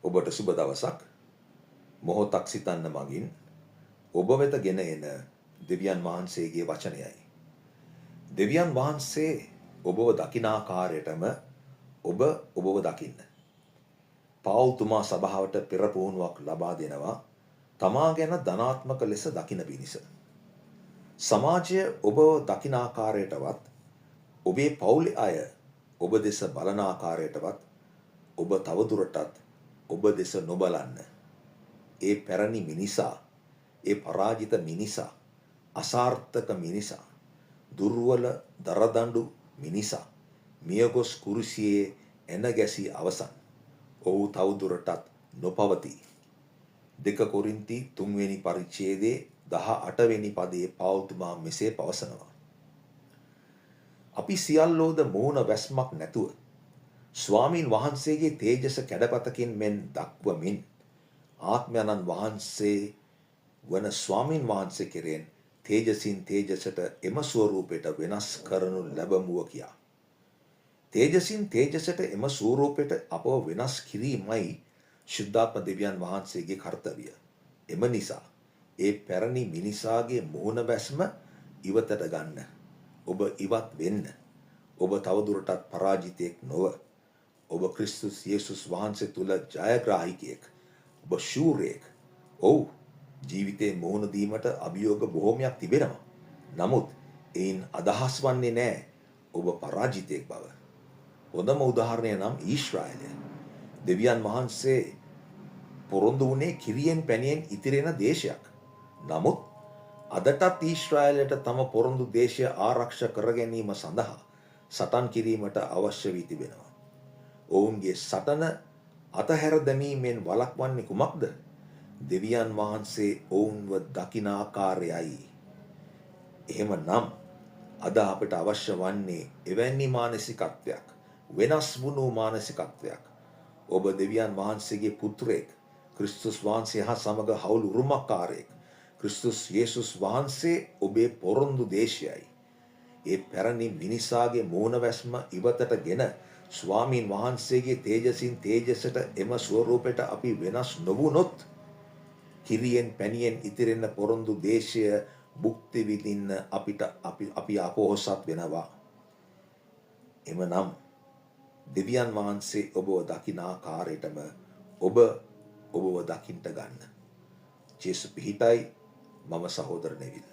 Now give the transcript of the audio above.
ඔබට සුබ දවසක්. මොහොතක් සිතන්න මගින් ඔබ වෙත ගෙන එන දෙවියන් වහන්සේගේ වචනයයි. දෙවියන් වහන්සේ ඔබව දකින ආකාරයටම ඔබව දකින්න. පවුල්තුමා සභාවට පෙරපුහුණුවක් ලබා දෙනවා තමා ගැන ධනාත්මක ලෙස දකින පිණිස. සමාජය ඔබ දකින ආකාරයටවත් ඔබේ පවුලේ අය ඔබ දෙස බලන ආකාරයටවත් ඔබ තවදුරටත් ඔබ දෙස නොබලන්න. ඒ පැරණි මිනිසා, ඒ පරාජිත මිනිසා, අසාර්ථක මිනිසා, දුර්වල දරදඬු මිනිසා මියගොස් කුරුසියේ එන ගැසී අවසන්. ඔහු තවදුරටත් නොපවතී. 2 කොරින්ති 3 වෙනි පරිච්ඡේදයේ 18 වෙනි පදයේ පවුල්තුමා මෙසේ පවසනවා. අපි සියල්ලෝද මෝන වැස්මක් නැතුව ස්වාමීන් වහන්සේගේ තේජස කැඩපතකින් මෙන් දක්වමින් ආත්මයන්න් වහන්සේ වන ස්වාමීන් වහන්සේ කෙරෙන් තේජසින් තේජසට එම ස්වරූපයට වෙනස් කරනු ලැබමුව කියා. තේජසින් තේජසට එම ස්වරූපයට අපව වෙනස් කිරීමයි ශුද්ධාත්ම දෙවියන් වහන්සේගේ කර්තව්‍ය. එම නිසා ඒ පැරණි මිනිසාගේ මෝන වැස්ම ඉවතට ගන්න. ඔබ ඉවත් වෙන්න. ඔබ තවදුරටත් පරාජිතයෙක් නොව ඔබ ක්‍රිස්තුස් යේසුස් වහන්සේ තුල ජයග්‍රාහිකයෙක්. ඔබ ශූරයෙක්. ඔව්, ජීවිතේ මුහුණ දීමට අභියෝග බොහෝමයක් තිබෙනවා. නමුත් ඒන් අදහස් වන්නේ නැහැ ඔබ පරාජිතයෙක් බව. හොඳම උදාහරණය නම් ඊශ්‍රායලය. දෙවියන් වහන්සේ පොරොන්දු වුණේ කිරියෙන් පැණියෙන් ඉතිරෙන දේශයක්. නමුත් අදටත් ඊශ්‍රායලයට තම පොරොන්දු දේශය ආරක්ෂා කර ගැනීම සඳහා සටන් කිරීමට අවශ්‍ය වී තිබෙනවා. ඔවුන්ගේ සටන අතහැර දැමීමෙන් වළක්වන්නේ කුමක්ද? දෙවියන් වහන්සේ ඔවුන්ව දකින ආකාරයයි. එහෙමනම් අද අපට අවශ්‍ය වන්නේ එවැනි මානසිකත්වයක්, වෙනස් වුණු මානසිකත්වයක්. ඔබ දෙවියන් වහන්සේගේ පුත්‍රයෙක්, ක්‍රිස්තුස් වහන්සේ හා සමග හවුල් උරුමකාරයෙක්. ක්‍රිස්තුස් යේසුස් වහන්සේ ඔබේ පොරොන්දු දේශයයි. ඒ පැරණි මිනිසාගේ මෝන වැස්ම ඉවතටගෙන ස්වාමීන් වහන්සේගේ තේජසින් තේජසට එම ස්වරූපයට අපි වෙනස් නොවුනොත් කිරියෙන් පැණියෙන් ඉතිරෙන පොරොන්දු දේශය භුක්ති විඳින්න අපි අපොහොසත් වෙනවා. එමනම් දෙවියන් වහන්සේ ඔබව දකින ආකාරයටම ඔබව දකින්න ගන්න. ජේසු පිහිටයි. මම සහෝදර නෙවිල්.